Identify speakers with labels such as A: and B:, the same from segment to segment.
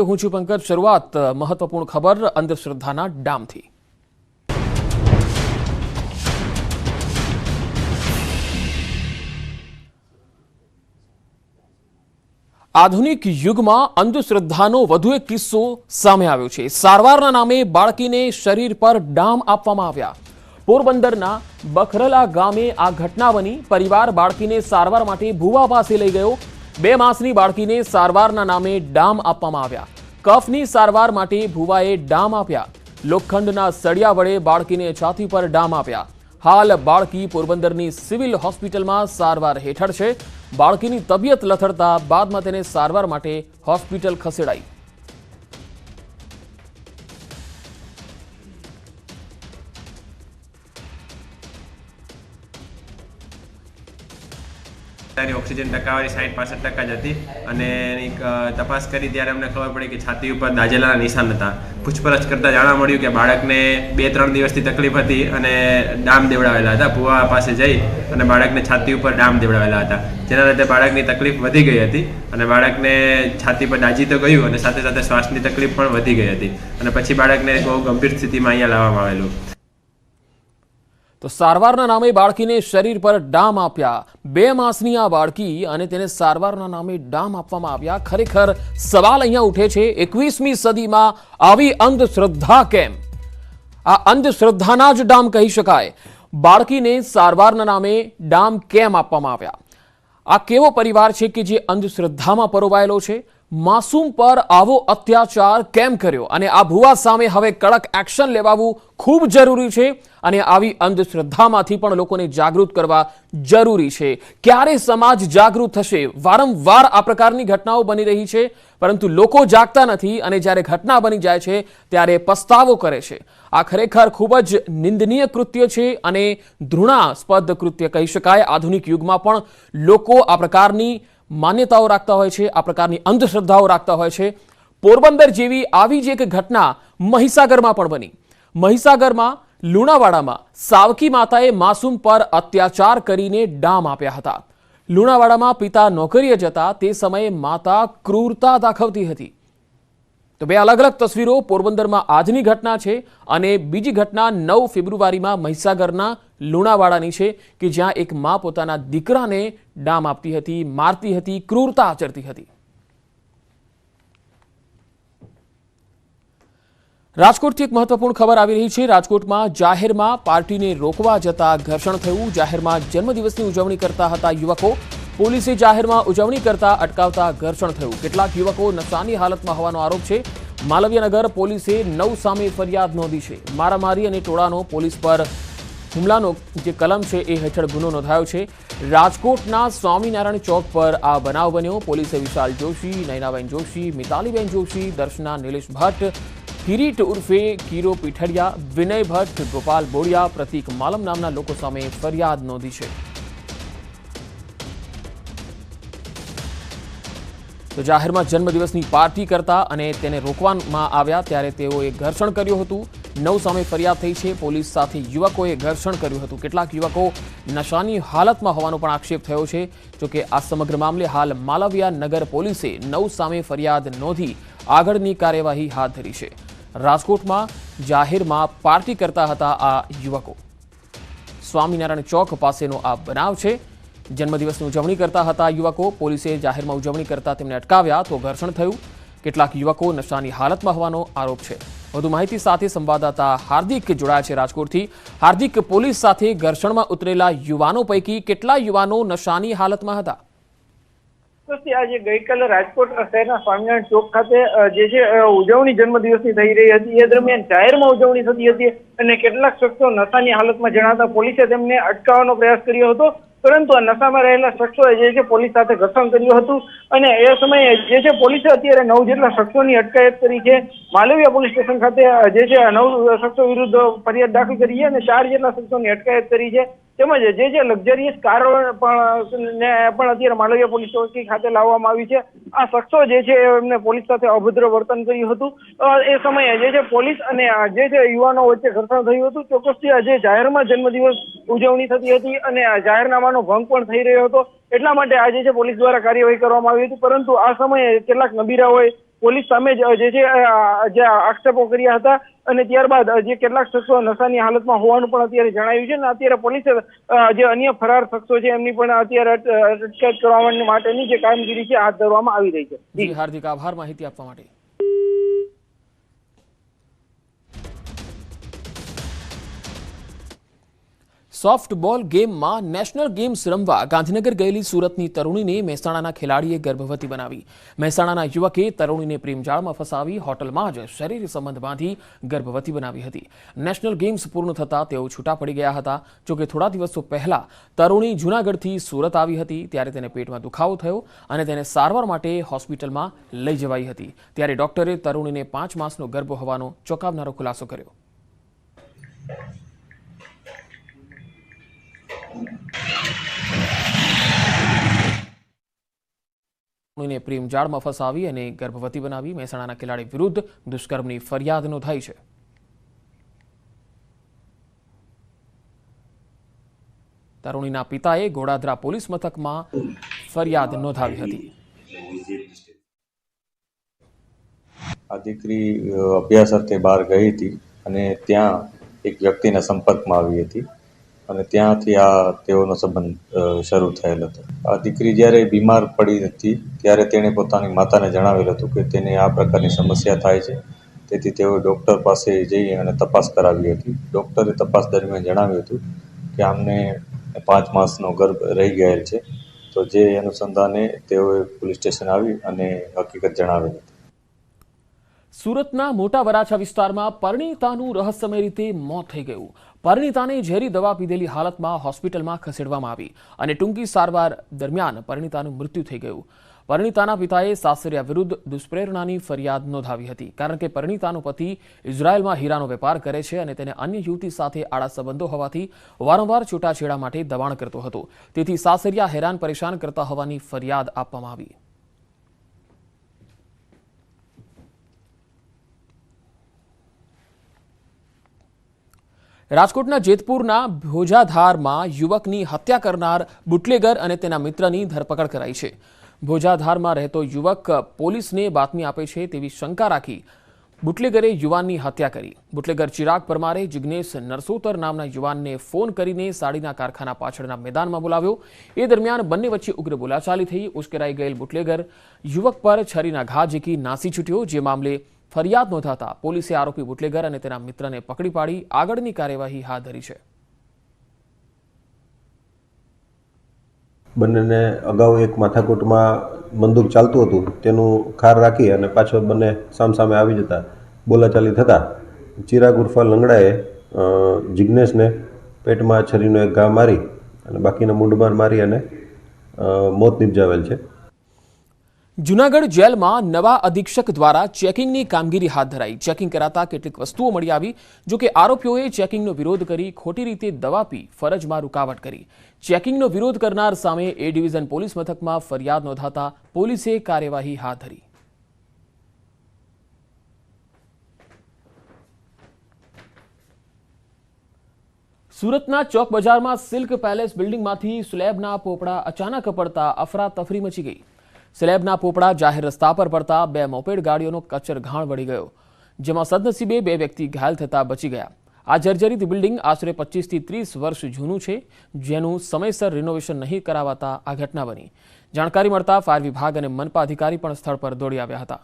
A: હું છું પંકજ। શરૂઆત મહત્વપૂર્ણ ખબર અંધશ્રદ્ધાના ડામથી। આધુનિક યુગમાં અંધશ્રદ્ધાનો વધુ એક કિસ્સો સામે આવ્યો છે। સારવારના નામે બાળકીને શરીર પર ડામ આપવામાં આવ્યા। પોરબંદરના બખરલા ગામે આ ઘટના બની। પરિવાર બાળકીને સારવાર માટે ભુવા પાસે લઈ ગયો। 2 માસની બાળકીને સારવારના નામે ડામ આપવામાં આવ્યા। કફની સારવાર માટે ભુવાએ ડામ આપ્યા। લોખંડના સળિયા વડે બાળકીને છાતી પર ડામ આપ્યા। હાલ બાળકી પોરબંદરની સિવિલ હોસ્પિટલમાં સારવાર હેઠળ છે। બાળકીની તબિયત લથડતા બાદમાં તેને સારવાર માટે હોસ્પિટલ ખસેડાઈ।
B: ऑक्सीजन टकावारी 60-65% ज हती अने एनी तपास करी त्यारे अमने खबर पड़ी कि छाती पर दाजेलाना निशान हता। पूछपरछ करता जाणवा मळ्युं कि बाळकने 2-3 दिवसथी तकलीफ हती अने डाम देवडावेला हता। भुवा पासे जई अने बाळकने छाती पर डाम देवडावेला हता, जेना लीधे बाळकनी तकलीफ वधी गई हती अने बाळकने छाती पर दाजी तो गयुं अने साथे साथे श्वासनी तकलीफ पण वधी गई हती अने पछी बाळकने बहु गंभीर स्थितिमां अहींया लाववामां आवेલું।
A: तो सारवारना नामे बाळकीने शरीर पर डाम आप्या। 2 मासनी आ बाळकी अने तेने सारवारना नामे डाम आपवामां आव्या। खरेखर सवाल अहींया उठे छे, 21મી सदीमां आवी अंधश्रद्धा केम? आ अंधश्रद्धाना ज डाम कही शकाय। बाळकीने सारवारना नामे डाम केम आपवामां आव्या? आ केवो परिवार छे के जे अंधश्रद्धामां परोवायेलो छे? मासूम पर आवो अत्याचार केम कर्यो? अने आ भुवा सामे हवे कड़क एक्शन लेवावुं खूब जरूरी छे अने आवी अंधश्रद्धामांथी पण लोकोने जागृत करवा जरूरी छे। क्यारे समाज जागृत थशे? वारंवार आ प्रकारनी घटनाओ बनी रही छे, परंतु लोको जागता नथी अने ज्यारे घटना बनी जाय छे त्यारे पछतावो करे छे। आ खरेखर खूब ज निंदनीय कृत्य छे अने घृणास्पद कृत्य कही शकाय। आधुनिक युगमां पण लोको आ प्रकारनी मान्यताओ राखता होय छे, आ प्रकारनी अंधश्रद्धाओ राखता होय छे। पोरबंदर जेवी आवी ज एक घटना महिसागरमां पण बनी। महिसागरमां લુણાવાડામાં સાવકી માતાએ માસૂમ પર અત્યાચાર કરીને ડામ આપ્યા હતા। લુણાવાડામાં પિતા નોકરીએ જતા તે સમયે માતા ક્રૂરતા દાખવતી હતી। તો 2 અલગ અલગ તસવીરો પોરબંદરમાં આજની ઘટના છે અને બીજી ઘટના 9 ફેબ્રુઆરીમાં મહીસાગરના લુણાવાડાની છે કે જ્યાં એક મા પોતાના દીકરાને ડામ આપતી હતી, મારતી હતી, ક્રૂરતા આચરતી હતી। રાજકોટથી એક મહત્વપૂર્ણ ખબર આવી રહી છે। રાજકોટમાં જાહેરમાં પાર્ટીને રોકવા જતા ઘર્ષણ થયું। જાહેરમાં જન્મદિવસની ઉજવણી કરતા હતા યુવકો। પોલીસે જાહેરમાં ઉજવણી કરતા અટકાવતા ઘર્ષણ થયું। કેટલાક યુવકો નશાની હાલતમાં હોવાનો આરોપ છે। માલવીયાનગર પોલીસે 9 સામે ફરિયાદ નોંધી છે। મારામારી અને ટોળાનો પોલીસ પર હુમલાનો જે કલમ છે એ હેઠળ ગુનો નોંધાયો છે। રાજકોટના સ્વામિનારાયણ ચોક પર આ બનાવ બન્યો। પોલીસે વિશાલ જોશી, નયનાબેન જોશી, મિતાલીબેન જોશી, દર્શના નિલેશ ભટ્ટ, કિરીટ ઉર્ફે કીરો પીઠડિયા, વિનય ભટ્ટ, ગોપાલ બોડિયા, પ્રતીક માલમ નામના લોકો સામે ફરિયાદ નોંધી છે। તો જાહેરમાં જન્મદિવસની પાર્ટી કરતા અને તેને રોકવામાં આવ્યા ત્યારે તેઓએ ઘર્ષણ કર્યું હતું। 9 સામે ફરિયાદ થઈ છે। પોલીસ સાથે યુવકોએ ઘર્ષણ કર્યું હતું। કેટલાક યુવકો નશાની હાલતમાં હોવાનો પણ આક્ષેપ થયો છે। જોકે આ સમગ્ર મામલે હાલ માલવીયા નગર પોલીસે 9 સામે ફરિયાદ નોંધી આગળની કાર્યવાહી હાથ ધરી છે। રાજકોટમાં જાહેરમાં પાર્ટી કરતા હતા આ યુવકો। સ્વામિનારાયણ ચોક પાસેનો આ બનાવ છે। જન્મદિવસની ઉજવણી કરતા હતા યુવકો। પોલીસે જાહેરમાં ઉજવણી કરતા તેમને અટકાવ્યા તો ઘર્ષણ થયું। કેટલાક યુવકો નશાની હાલતમાં હોવાનો આરોપ છે। વધુ માહિતી સાથે સંવાદદાતા હાર્દિક જોડાયા છે રાજકોટથી। હાર્દિક, પોલીસ સાથે ઘર્ષણમાં ઉતરેલા યુવાનો પૈકી કેટલા યુવાનો નશાની હાલતમાં હતા?
C: આજે ગઈકાલે રાજકોટ શહેરના સ્વામિનારાયણ ચોક ખાતે જે છે ઉજવણી જન્મદિવસની થઈ રહી હતી। એ દરમિયાન જાહેરમાં ઉજવણી થતી હતી અને કેટલાક શખ્સો નશાની હાલતમાં જણાતા પોલીસે તેમને અટકાવવાનો પ્રયાસ કર્યો હતો, પરંતુ આ નશામાં રહેલા શખ્સોએ જે છે પોલીસ સાથે ઘર્ષણ કર્યું હતું અને એ સમયે જે છે પોલીસે અત્યારે 9 જેટલા શખ્સોની અટકાયત કરી છે। માલવીયા પોલીસ સ્ટેશન ખાતે જે છે 9 શખ્સો વિરુદ્ધ ફરિયાદ દાખલ કરી છે અને 4 જેટલા શખ્સોની અટકાયત કરી છે। તેમજ જે લક્ઝરિયસ કારો પણ અત્યારે માલવીયા પોલીસ ચોકી ખાતે લાવવામાં આવી છે। આ શખ્સો જે છે એમને પોલીસ સાથે અભદ્ર વર્તન કર્યું હતું। એ સમયે જે છે પોલીસ અને જે છે યુવાનો વચ્ચે ઘર્ષણ થયું હતું। ચોક્કસથી આજે જાહેરમાં જન્મદિવસ ઉજવણી થતી હતી અને જાહેરનામાનો ભંગ પણ થઈ રહ્યો હતો। એટલા માટે આજે છે પોલીસ દ્વારા કાર્યવાહી કરવામાં આવી હતી, પરંતુ આ સમયે કેટલાક નબીરાઓએ પોલીસ સામે જે છે જે આક્ષેપો કર્યા હતા અને ત્યારબાદ જે કેટલાક શખ્સો નશાની હાલતમાં હોવાનું પણ અત્યારે જણાવ્યું છે અને અત્યારે પોલીસે જે અન્ય ફરાર શખ્સો છે એમની પણ અત્યારે અટકાયત કરવા માટેની જે કામગીરી છે હાથ ધરવામાં આવી રહી છે.
A: જી હાર્દિક આભાર માહિતી આપવા માટે. સોફ્ટબોલ ગેમમાં નેશનલ ગેમ્સ રમવા ગાંધીનગર ગયેલી સુરતની તરુણીને મહેસાણાના ખેલાડીએ ગર્ભવતી બનાવી. મહેસાણાના યુવકે તરુણીને પ્રેમજાળમાં ફસાવી હોટલમાં જ શરીર સંબંધ બાંધી ગર્ભવતી બનાવી હતી. નેશનલ ગેમ્સ પૂર્ણ થતાં તેઓ છૂટા પડી ગયા હતા. જોકે થોડા દિવસો પહેલા તરુણી જૂનાગઢથી સુરત આવી હતી ત્યારે તેને પેટમાં દુખાવો થયો અને તેને સારવાર માટે હોસ્પિટલમાં લઈ જવાઈ હતી. ત્યારે ડોક્ટરે તરુણીને 5 માસનો ગર્ભ હોવાનો ચોંકાવનારો ખુલાસો કર્યો. તરુણીને પ્રેમજાળમાં ફસાવી અને ગર્ભવતી બનાવી. મહેસાણાના ખેલાડી વિરુદ્ધ દુષ્કર્મની ફરિયાદ નોંધાઈ છે. તરુણીના પિતાએ ગોડાદરા પોલીસ મથકમાં ફરિયાદ નોંધાવી હતી.
D: આ દીકરી અભ્યાસ અર્થે બહાર ગઈ હતી અને ત્યાં એક વ્યક્તિના સંપર્કમાં આવી હતી અને ત્યાંથી તેઓનો સંબંધ શરૂ થયેલ હતો. આ દીકરી જ્યારે બીમાર પડી હતી ત્યારે તેણે પોતાની માતાને જણાવેલ હતું કે તેને આ પ્રકારની સમસ્યા થાય છે. તેથી તેઓ ડૉક્ટર પાસે જઈ અને તપાસ કરાવી હતી. ડૉક્ટરે તપાસ દરમિયાન જણાવ્યું હતું કે આમને 5 માસનો ગર્ભ રહી ગયેલ છે. તો જે અનુસંધાને તેઓએ પોલીસ સ્ટેશન આવી અને હકીકત જણાવેલ હતી.
A: સુરતના મોટા વરાછા વિસ્તારમાં પરિણીતાનું રહસ્યમય રીતે મોત થઈ ગયું. પરિણીતાને ઝેરી દવા પીધેલી હાલતમાં હોસ્પિટલમાં ખસેડવામાં આવી અને ટૂંકી સારવાર દરમિયાન પરિણીતાનું મૃત્યુ થઈ ગયું. પરિણીતાના પિતાએ સાસરિયા વિરુદ્ધ દુષ્પ્રેરણાની ફરિયાદ નોંધાવી હતી કારણ કે પરિણીતાનો પતિ ઇઝરાયલમાં હીરાનો વેપાર કરે છે અને તેને અન્ય યુવતી સાથે આડા સંબંધો હોવાથી વારંવાર છૂટાછેડા માટે દબાણ કરતો હતો. તેથી સાસરિયા હેરાન પરેશાન કરતા હોવાની ફરિયાદ આપવામાં આવી. રાજકોટના જેતપુરના ભોજાધારમાં યુવકની હત્યા કરનાર બુટલેગર અને તેના મિત્રની ધરપકડ કરાઈ છે. ભોજાધારમાં રહેતો યુવક પોલીસને બાતમી આપે છે તેવી શંકા રાખી બુટલેગરે યુવાનની હત્યા કરી. બુટલેગર ચિરાગ પરમારે જિગ્નેશ નરસોતર નામના યુવાનને ફોન કરીને સાડીના કારખાના પાછળના મેદાનમાં બોલાવ્યો. એ દરમિયાન બંને વચ્ચે ઉગ્ર બોલાચાલી થઈ. ઉશ્કેરાઈ ગયેલ બુટલેગર યુવક પર છરીના ઘા ઝીકી નાસી છૂટ્યો. જે મામલે ફરિયાદ નોંધાતા પોલીસે આરોપી બુટલેગર અને તેના મિત્રને પકડી પાડી આગળની કાર્યવાહી હાથ ધરી છે.
E: બંનેને અગાઉ એક માથાકૂટમાં બંદૂક ચાલતું હતું તેનું ખાર રાખી અને પાછો બંને સામસામે આવી જતા બોલાચાલી થતા ચિરાગ ઉર્ફા લંગડાએ જિગ્નેશને પેટમાં છરીનો એક ઘા મારી અને બાકીના મૂંઢમાર મારી અને મોત નિપજાવેલ છે.
A: જૂનાગઢ જેલમાં નવા અધિક્ષક દ્વારા ચેકિંગની કામગીરી હાથ ધરાઈ. ચેકિંગ કરાતા કેટલીક વસ્તુઓ મળી આવી. જો કે આરોપીઓએ ચેકિંગનો વિરોધ કરી ખોટી રીતે દવા પી ફરજમાં રૂકાવટ કરી. ચેકિંગનો વિરોધ કરનાર સામે એ ડિવિઝન પોલીસ મથકમાં ફરિયાદ નોંધાતા પોલીસે કાર્યવાહી હાથ ધરી. સુરતના ચોક બજારમાં સિલ્ક પેલેસ બિલ્ડિંગમાંથી સ્લેબના પોપડા અચાનક પડતા અફરાતફરી મચી ગઈ. સ્લેબના પોપડા જાહેર રસ્તા પર પડતા 2 મોપેડ ગાડીઓનો કચરઘાણ વળી ગયો, જેમાં સદનસીબે 2 વ્યક્તિ ઘાયલ થતા બચી ગયા. આ જર્જરિત બિલ્ડિંગ આશરે 25 થી 30 વર્ષ જૂનું છે, જેનું સમયસર રિનોવેશન નહીં કરાવાતા આ ઘટના બની. જાણકારી મળતા ફાયર વિભાગ અને મનપા અધિકારી પણ સ્થળ પર દોડી આવ્યા હતા.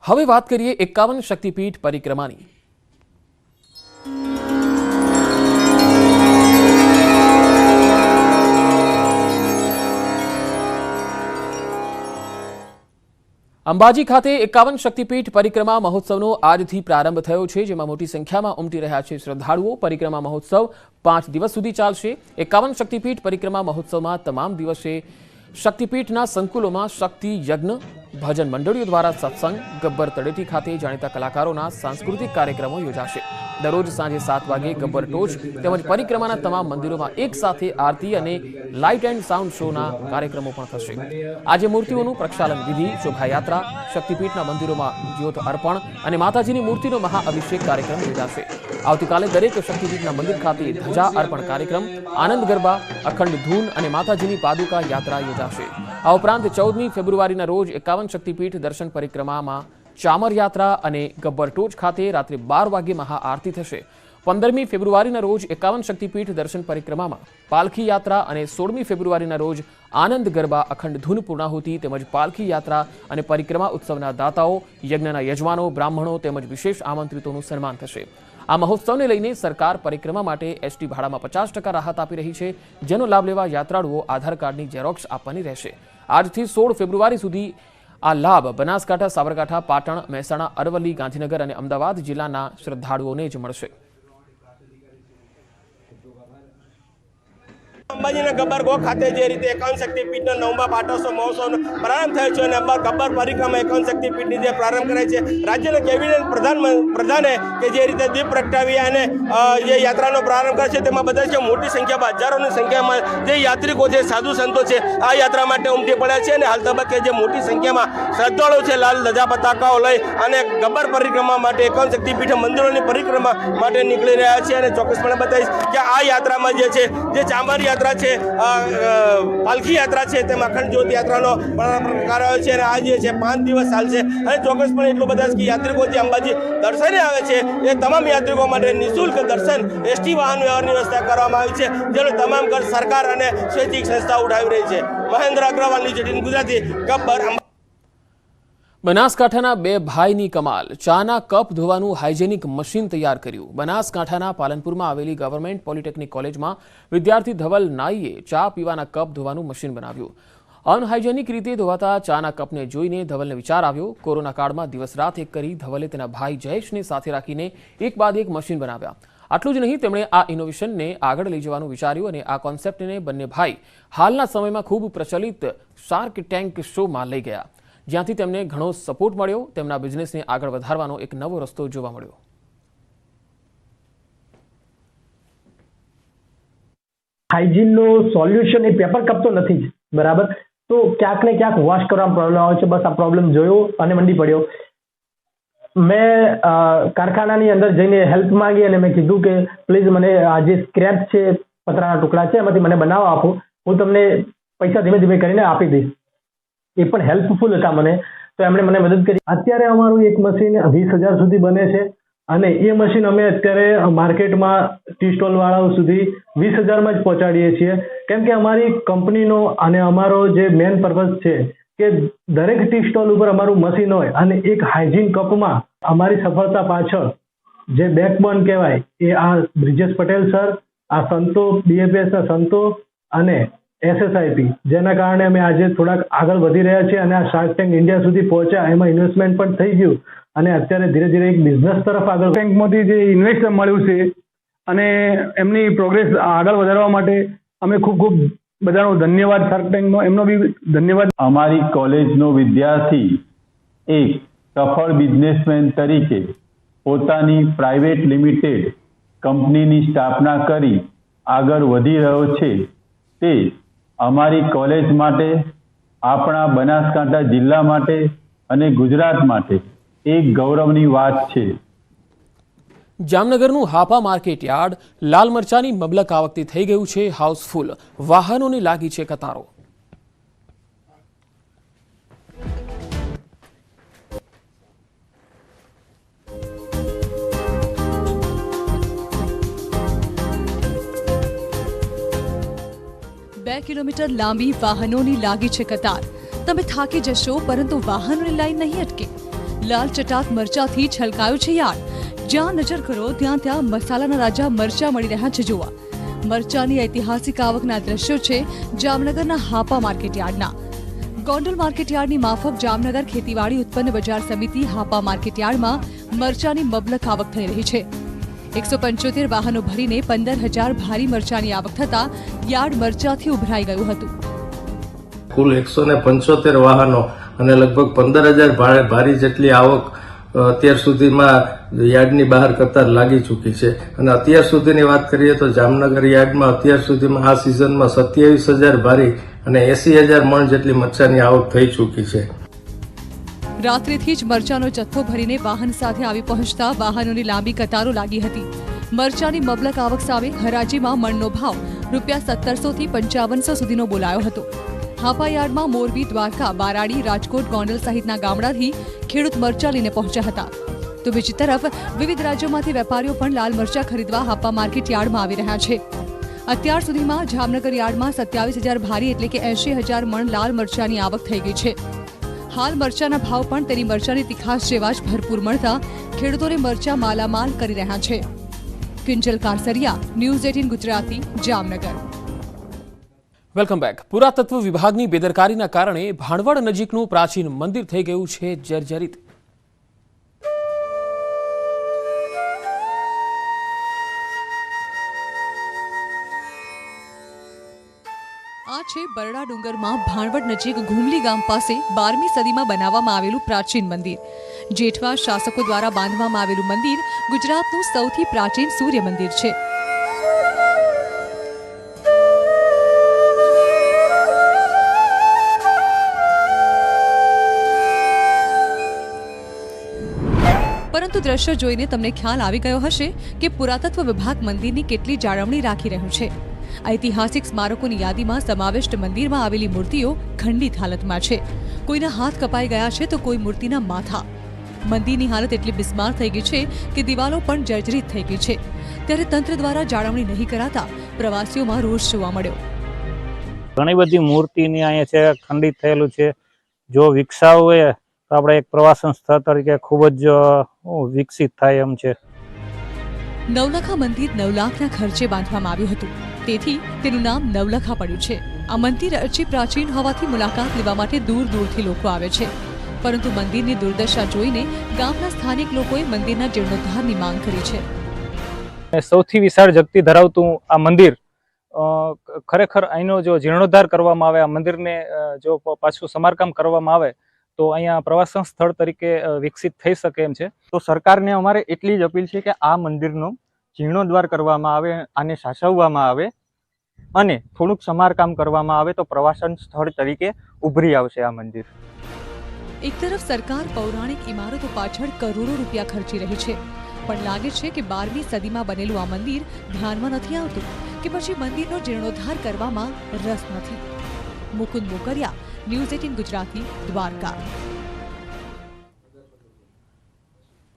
A: હવે વાત કરીએ 51 શક્તિપીઠ પરિક્રમાની. અંબાજી ખાતે 51 શક્તિપીઠ પરિક્રમા મહોત્સવનો આજથી પ્રારંભ થયો છે, જેમાં મોટી સંખ્યામાં ઉમટી રહ્યા છે શ્રદ્ધાળુઓ. પરિક્રમા મહોત્સવ 5 દિવસ સુધી ચાલશે. 51 શક્તિપીઠ પરિક્રમા મહોત્સવમાં તમામ દિવસે શક્તિપીઠના સંકુલોમાં શક્તિ યજ્ઞ, ભજન મંડળીઓ દ્વારા સત્સંગ, ગબ્બર તળેટી ખાતે જાણીતા કલાકારોના સાંસ્કૃતિક કાર્યક્રમો યોજાશે. દરરોજ સાંજે 7 વાગે ગબ્બર ટોચ તેમજ પરિક્રમાના તમામ મંદિરોમાં એક સાથે આરતી અને લાઇટ એન્ડ સાઉન્ડ શોના કાર્યક્રમો પણ થશે. આજે મૂર્તિઓનું પ્રક્ષાલન વિધિ, શોભાયાત્રા, શક્તિપીઠના મંદિરોમાં જ્યોત અર્પણ અને માતાજીની મૂર્તિનો મહાઅભિષેક કાર્યક્રમ યોજાશે. આવતીકાલે દરેક શક્તિપીઠના મંદિર ખાતે ધજા અર્પણ કાર્યક્રમ, આનંદ ગરબા, અખંડ ધૂન અને માતાજીની પાદુકા યાત્રા યોજાશે. આ ઉપરાંત 14મી ફેબ્રુઆરીના રોજ 51 શક્તિપીઠ દર્શન પરિક્રમામાં ચામર યાત્રા અને ગબ્બર ટોચ ખાતે રાત્રે 12 વાગે મહાઆરતી થશે. 15મી ફેબ્રુઆરીના રોજ 51 શક્તિપીઠ દર્શન પરિક્રમામાં પાલખી યાત્રા અને 16મી ફેબ્રુઆરીના રોજ આનંદ ગરબા, અખંડ ધૂન પૂર્ણાહુતિ તેમજ પાલખી યાત્રા અને પરિક્રમા ઉત્સવના દાતાઓ, યજ્ઞના યજમાનો, બ્રાહ્મણો તેમજ વિશેષ આમંત્રિતોનું સન્માન થશે. આ મહોત્સવને લઈને સરકાર પરિક્રમા માટે એસટી ભાડામાં 50% રાહત આપી રહી છે, જેનો લાભ લેવા યાત્રાળુઓ આધાર કાર્ડની ઝેરોક્સ આપવાની રહેશે. આજથી 16 ફેબ્રુઆરી સુધી આ લાભ બનાસકાંઠા, સાબરકાંઠા, પાટણ, મહેસાણા, અરવલ્લી, ગાંધીનગર અને અમદાવાદ જિલ્લાના શ્રદ્ધાળુઓને જ મળશે.
F: અંબાજીના ગબ્બર ગો ખાતે જે રીતે 51 શક્તિપીઠના 9મા પાટોત્સવ મહોત્સવનો પ્રારંભ થયો છે અને ગબ્બર પરિક્રમા 51 શક્તિપીઠની જે પ્રારંભ કરાય છે, રાજ્યના કેબિનેટ પ્રધાને કે જે રીતે દીપ પ્રગટાવી અને જે યાત્રાનો પ્રારંભ કરે છે, તેમાં બધા છે મોટી સંખ્યામાં, હજારોની સંખ્યામાં જે યાત્રિકો છે, સાધુ સંતો છે, આ યાત્રા માટે ઉમટી પડ્યા છે અને હાલ તબક્કે જે મોટી સંખ્યામાં શ્રદ્ધાળુઓ છે, લાલ ધજા પતાકાઓ લઈ અને ગબ્બર પરિક્રમા માટે 51 શક્તિપીઠ મંદિરોની પરિક્રમા માટે નીકળી રહ્યા છે. અને ચોક્કસપણે બતાવીશ કે આ યાત્રામાં જે છે, જે ચામર યાત્રા છે, પાલખી યાત્રા છે, તેમાં અખંડ જ્યોત યાત્રાનો કરાયો છે અને આ જે છે 5 દિવસ ચાલશે. અને ચોક્કસપણે એટલું બધા કે યાત્રિકો જે અંબાજી દર્શને આવે છે, એ તમામ યાત્રિકો માટે નિઃશુલ્ક દર્શન એસટી વાહન વ્યવહારની વ્યવસ્થા કરવામાં આવી છે, જેનો તમામ ખર્ચ સરકાર અને સ્વૈચ્છિક સંસ્થા ઉઠાવી રહી છે. મહેન્દ્ર અગ્રવાલની જેટીન ગુજરાતી, ગબ્બર.
A: બનાસકાંઠાના 2 ભાઈની કમાલ, ચાના કપ ધોવાનું હાઇજેનિક મશીન તૈયાર કર્યું. બનાસકાંઠાના પાલનપુરમાં આવેલી ગવર્મેન્ટ પોલિટેકનિક કોલેજમાં વિદ્યાર્થી ધવલ નાઈએ ચા પીવાના કપ ધોવાનું મશીન બનાવ્યું. અનહાઇજેનિક રીતે ધોવાતા ચાના કપને જોઈને ધવલને વિચાર આવ્યો. કોરોના કાળમાં દિવસ રાત એક કરી ધવલે તેના ભાઈ જયેશને સાથે રાખીને એક બાદ એક મશીન બનાવ્યા. આટલું જ નહીં, તેમણે આ ઇનોવેશનને આગળ લઈ જવાનું વિચાર્યું અને આ કોન્સેપ્ટને બંને ભાઈ હાલના સમયમાં ખૂબ પ્રચલિત શાર્ક ટેન્ક શોમાં લઈ ગયા, જ્યાંથી તેમને ઘણો સપોર્ટ મળ્યો. તેમના બિઝનેસને આગળ વધારવાનો એક નવો રસ્તો જોવા મળ્યો.
G: હાઇજીનનો સોલ્યુશન એ પેપર કપ તો નથી જ, બરાબર? તો ક્યાંક ને ક્યાંક વોશ કરવામાં પ્રોબ્લેમ આવે છે. બસ આ પ્રોબ્લેમ જોયો અને મંડી પડ્યો. મેં કારખાનાની અંદર જઈને હેલ્પ માંગી અને મેં કીધું કે પ્લીઝ મને આ જે સ્ક્રેપ છે, પતરાના ટુકડા છે, એમાંથી મને બનાવવા આપો, હું તમને પૈસા ધીમે ધીમે કરીને આપી દઈશ. એ પણ હેલ્પફુલ હતા મને, તો એમણે મને મદદ કરી. અત્યારે અમારું એક મશીન 20,000 સુધી બને છે અને એ મશીન અમે અત્યારે માર્કેટમાં ટી સ્ટોલ વાળાઓ સુધી 20,000માં જ પહોંચાડીએ છીએ. કેમ કે અમારી કંપનીનો અને અમારો જે મેન પર્પઝ છે કે દરેક ટી સ્ટોલ ઉપર અમારું મશીન હોય અને એક હાઇજીન કપમાં અમારી સફળતા પાછળ જે બેકબોન કહેવાય એ આ બ્રિજેશ પટેલ સર, આ સંતો, BFSના સંતો અને SSIP, જેના કારણે અમે આજે થોડાક આગળ વધી રહ્યા છીએ અને આ શાર્ક ટેન્ક ઇન્ડિયા સુધી પહોંચ્યા. એમાં ઇન્વેસ્ટમેન્ટ પણ થઈ ગયું અને અત્યારે ધીરે ધીરે એક બિઝનેસ તરફ આગળ.
H: બેંકમાંથી જે ઇન્વેસ્ટ મળ્યું છે અને એમની પ્રોગ્રેસ આગળ વધારવા માટે અમે ખૂબ ખૂબ બધાનો ધન્યવાદ, શાર્ક ટેન્કનો એમનો બી ધન્યવાદ.
I: અમારી કોલેજનો વિદ્યાર્થી એક સફળ બિઝનેસમેન તરીકે પોતાની પ્રાઇવેટ લિમિટેડ કંપનીની સ્થાપના કરી આગળ વધી રહ્યો છે, તે અમારી કોલેજ માટે, આપણા બનાસકાંઠા જિલ્લા માટે અને ગુજરાત માટે એક ગૌરવની વાત છે.
A: જામનગરનું હાપા માર્કેટ યાર્ડ લાલ મરચાની મબલક આ વખતે થઈ ગયું છે હાઉસફુલ. વાહનોની લાગી છે કતારો.
J: બે કિલોમીટર લાંબી વાહનોની લાગી છે કતાર. તમે થાકી જશો, પરંતુ વાહનોની લાઈન નહીં અટકે. લાલ ચટાક મરચાથી છલકાયું છે યાર્ડ. જ્યાં નજર કરો ત્યાં મસાલાના રાજા મરચા મળી રહ્યા છે જોવા. મરચાની ઐતિહાસિક આવકના દ્રશ્યો છે જામનગરના હાપા માર્કેટ યાર્ડના. ગોંડલ માર્કેટ યાર્ડની માફક જામનગર ખેતીવાડી ઉત્પન્ન બજાર સમિતિ હાપા માર્કેટ યાર્ડમાં મરચાની મબલક આવક થઈ રહી છે. 175 વાહનો ભરીને 15,000 ભારી મરચાની આવક થતા યાર્ડ મરચાથી ઉભરાઈ ગયું હતું.
K: કુલ 175 વાહનો અને લગભગ 15,000 ભારી જેટલી આવક અત્યાર સુધીમાં યાર્ડની બહાર કતાર લાગી ચૂકી છે. અને અત્યાર સુધીની વાત કરીએ તો જામનગર યાર્ડમાં અત્યાર સુધીમાં આ સિઝનમાં 27,000 ભારી અને 80,000 મણ જેટલી મરચાની આવક થઈ ચૂકી છે.
J: રાત્રિથી જ મરચાનો જથ્થો ભરીને વાહન સાથે આવી પહોંચતા વાહનોની લાંબી કતારો લાગી હતી. મરચાની મબલક આવક સામે હરાજીમાં મણનો ભાવ ₹1700 થી ₹5500 સુધીનો બોલાયો હતો. હાપા યાર્ડમાં મોરબી, દ્વારકા, બારાડી, રાજકોટ, ગોંડલ સહિતના ગામડાથી ખેડૂત મરચા લઈને પહોંચ્યા હતા. તો બીજી તરફ વિવિધ રાજ્યોમાંથી વેપારીઓ પણ લાલ મરચા ખરીદવા હાપા માર્કેટ યાર્ડમાં આવી રહ્યા છે. અત્યાર સુધીમાં જામનગર યાર્ડમાં 27,000 ભારી એટલે કે 80,000 મણ લાલ મરચાની આવક થઈ ગઈ છે. હાલ મરચાના ભાવ પણ તેની મરચાની તીખાશ જેવા જ ભરપૂર મળતા ખેડૂતોને મરચા માલામાલ કરી રહ્યા છે. Kinjal Karsariya, news 18 Gujarati, Jamnagar.
A: Welcome back. પુરાતત્વ વિભાગની બેદરકારીના કારણે ભાણવડ નજીકનું પ્રાચીન મંદિર થઈ ગયું છે જર્જરિત.
J: આ છે બરડા ડુંગરમાં ભાણવડ નજીક ઘુમલી ગામ પાસે 12મી સદીમાં બનાવવામાં આવેલું પ્રાચીન મંદિર. જેઠવા શાસકો દ્વારા બાંધવામાં આવેલું મંદિર ગુજરાતનું સૌથી પ્રાચીન સૂર્ય મંદિર છે. પરંતુ દ્રશ્ય જોઈને તમને ખ્યાલ આવી ગયો હશે કે પુરાતત્વ વિભાગ મંદિરની કેટલી જાળવણી રાખી રહ્યું છે. ઐતિહાસિક સ્મારકોની યાદીમાં સમાવિષ્ટ મંદિરમાં આવેલી મૂર્તિઓ ખંડિત હાલતમાં છે. કોઈના હાથ કપાઈ ગયા છે તો કોઈ મૂર્તિના માથા. મંદિરની હાલત એટલી બિસ્માર થઈ ગઈ છે કે દિવાલો પણ જર્જરિત થઈ ગઈ છે. ત્યારે તંત્ર દ્વારા જાળવણી નહીં કરાતા પ્રવાસીઓમાં રોષ જોવા મળ્યો.
L: ઘણી બધી મૂર્તિની અહીંયા છે, ખંડિત થયેલું છે. જો વિકસાવવું હોય તો આપણે એક પ્રવાસન સ્થળ તરીકે ખૂબ જ વિકસિત થાય એમ છે.
J: નવલખા મંદિર 9 લાખના ખર્ચે બાંધવામાં આવ્યું હતું. તેથી તેનું નામ નવલખા પડ્યું છે. આ મંદિર અતિ પ્રાચીન હોવાથી મુલાકાત લેવા માટે દૂર દૂરથી લોકો આવે છે. પરંતુ મંદિરની દુર્દશા જોઈને ગામના સ્થાનિક લોકોએ મંદિરના જીર્ણોદ્ધારની માંગ કરી છે.
L: સૌથી વિશાળ શક્તિ ધરાવતું આ મંદિર ખરેખર અહીંનો જો જીર્ણોદ્ધાર કરવામાં આવે, આ મંદિરને જો પાછું સમારકામ કરવામાં આવે તો અહીંયા પ્રવાસન સ્થળ તરીકે વિકસિત થઈ શકે એમ છે.
M: તો સરકારને અમારે એટલી જ અપીલ છે કે આ મંદિરનો જીર્ણોદ્ધાર કરવામાં આવે, આને સાચવવામાં આવે અને થોડુંક સમારકામ કરવામાં આવે તો પ્રવાસન સ્થળ તરીકે ઉભરી આવશે આ મંદિર.
J: એક તરફ સરકાર પૌરાણિક ઇમારતો પાછળ કરોડો રૂપિયા ખર્ચી રહી છે, પણ લાગે છે કે 12મી સદીમાં બનેલું આ મંદિર ધ્યાનમાં નથી આવતું કે પછી મંદિરનો જીર્ણોદ્ધાર કરવામાં રસ નથી. મુકુંદ મોકરિયા, ન્યૂઝ 18 ગુજરાતી, દ્વારકા.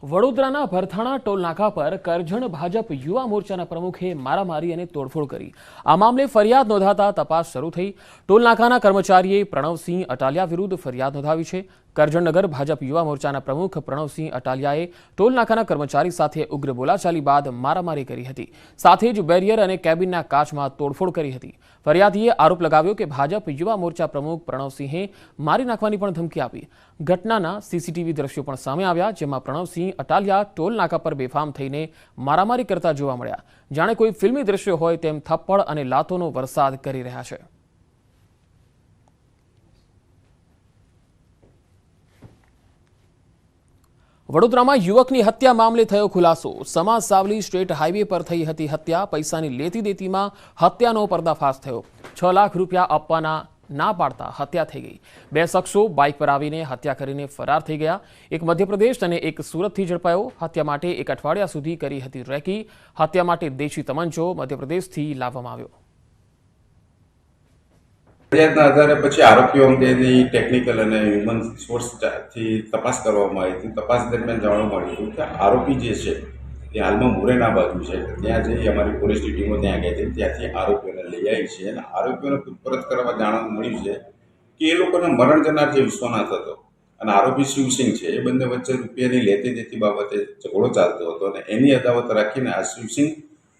A: વડોદરાના ભરથાણા ટોલ નાકા પર કરજણ ભાજપ યુવા મોરચાના પ્રમુખે મારામારી અને તોડફોડ કરી. આ મામલે ફરિયાદ નોંધાતા તપાસ શરૂ થઈ. ટોલ નાકાના કર્મચારીએ પ્રણવસિંહ અટાલિયા વિરુદ્ધ ફરિયાદ નોંધાવી છે. કરજણનગર ભાજપ યુવા મોરચાના પ્રમુખ પ્રણવસિંહ અટાલિયાએ ટોલ નાકાના કર્મચારી સાથે ઉગ્ર બોલાચાલી બાદ મારામારી કરી હતી. સાથે જ બેરિયર અને કેબિનના કાચમાં તોડફોડ કરી હતી. ફરિયાદીએ આરોપ લગાવ્યો કે ભાજપ યુવા મોરચા પ્રમુખ પ્રણવસિંહે મારી નાખવાની પણ ધમકી આપી. ઘટનાના સીસીટીવી દ્રશ્યો પણ સામે આવ્યા, જેમાં પ્રણવસિંહ અટાલિયા ટોલ નાકા પર બેફામ થઈને મારામારી કરતા જોવા મળ્યા. જાણે કોઈ ફિલ્મી દ્રશ્યો હોય તેમ થપ્પડ અને લાતોનો વરસાદ કરી રહ્યા છે. વડોદરામાં યુવકની હત્યા મામલે થયો ખુલાસો. સમાજ સાવલી સ્ટેટ હાઈવે પર થઈ હતી હત્યા. પૈસાની લેતી દેતીમાં હત્યાનો પર્દાફાશ થયો. 6 લાખ રૂપિયા આપવાના ના પાડતા હત્યા થઈ ગઈ. 2 શખ્સો બાઇક પર આવીને હત્યા કરીને ફરાર થઈ ગયા. એક મધ્યપ્રદેશ અને એક સુરતથી ઝડપાયો. હત્યા માટે 1 અઠવાડિયા સુધી કરી હતી રેકી. હત્યા માટે દેશી તમંચો મધ્યપ્રદેશથી લાવવામાં આવ્યો.
N: ફરિયાદના આધારે પછી આરોપીઓ અંગેની ટેકનિકલ અને હ્યુમન સોર્સથી તપાસ કરવામાં આવી હતી. તપાસ દરમિયાન જાણવા મળ્યું હતું કે આરોપી જે છે તે હાલમાં મુરેના બાજુ છે. ત્યાં જઈ અમારી પોલીસની ટીમો ત્યાં ગઈ હતી. ત્યાંથી આરોપીઓને લઈ આવી છે અને આરોપીઓને પૂછપરછ કરવા જાણવા મળ્યું છે કે એ લોકોને મરણ જનાર જે વિશ્વનાથ હતો અને આરોપી શિવસિંહ છે, એ બંને વચ્ચે રૂપિયાની લેતી દેતી બાબતે ઝઘડો ચાલતો હતો અને એની અદાવત રાખીને આ શિવસિંહ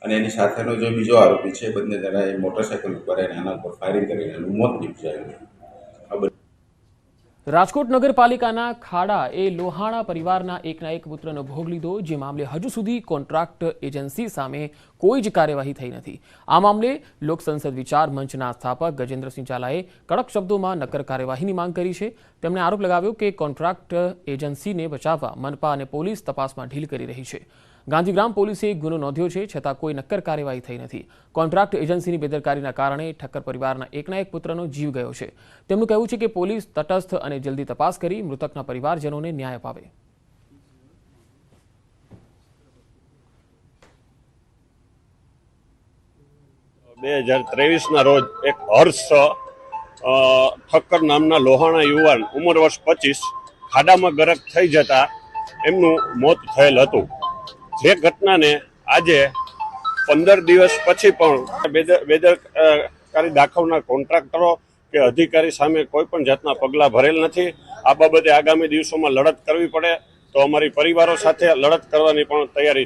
N: અને એની સાથેનો જે બીજો આરોપી છે, બંને જણાએ મોટરસાઇકલ ઉપર આવીને આના ઉપર ફાયરિંગ કરીને એનું મોત નીપજાયું.
A: રાજકોટ નગરપાલિકાના ખાડા એ લોહાણા પરિવારના એકના એક પુત્રનો ભોગ લીધો, જે મામલે હજુ સુધી કોન્ટ્રાક્ટ એજન્સી સામે કોઈ જ કાર્યવાહી થઈ નથી. આ મામલે લોકસંસદ વિચાર મંચના સ્થાપક ગજેન્દ્રસિંહ ઝાલાએ કડક શબ્દોમાં નક્કર કાર્યવાહીની માંગ કરી છે. તેમણે આરોપ લગાવ્યો કે કોન્ટ્રાક્ટ એજન્સીને બચાવવા મનપા અને પોલીસ તપાસમાં ઢીલ કરી રહી છે. ગાંધીગ્રામ પોલીસે ગુનો નોંધ્યો છે, છતાં કોઈ નક્કર કાર્યવાહી થઈ નથી. કોન્ટ્રાક્ટ એજન્સીની બેદરકારીના કારણે ઠક્કર પરિવારના એકના એક પુત્રનો જીવ ગયો છે. તેમનું કહેવું છે કે પોલીસ તટસ્થ અને જલ્દી તપાસ કરી મૃતકના પરિવારજનોને ન્યાય અપાવે.
O: ના રોજ એક હર્ષ ઠક્કર નામના લોહાણા યુવાન ઉંમર વર્ષ 25 ખાડામાં ગરક થઈ જતા એમનું મોત થયેલ હતું. જે ઘટનાને આજે 15 દિવસ પછી પણ બેદરકારી દાખવનાર કોન્ટ્રાક્ટરો કે અધિકારી સામે કોઈ પણ જાતના પગલાં ભરેલ નથી. આ બાબતે આગામી દિવસોમાં લડત કરવી પડે તો અમારી પરિવારો સાથે લડત કરવાની પણ તૈયારી છે.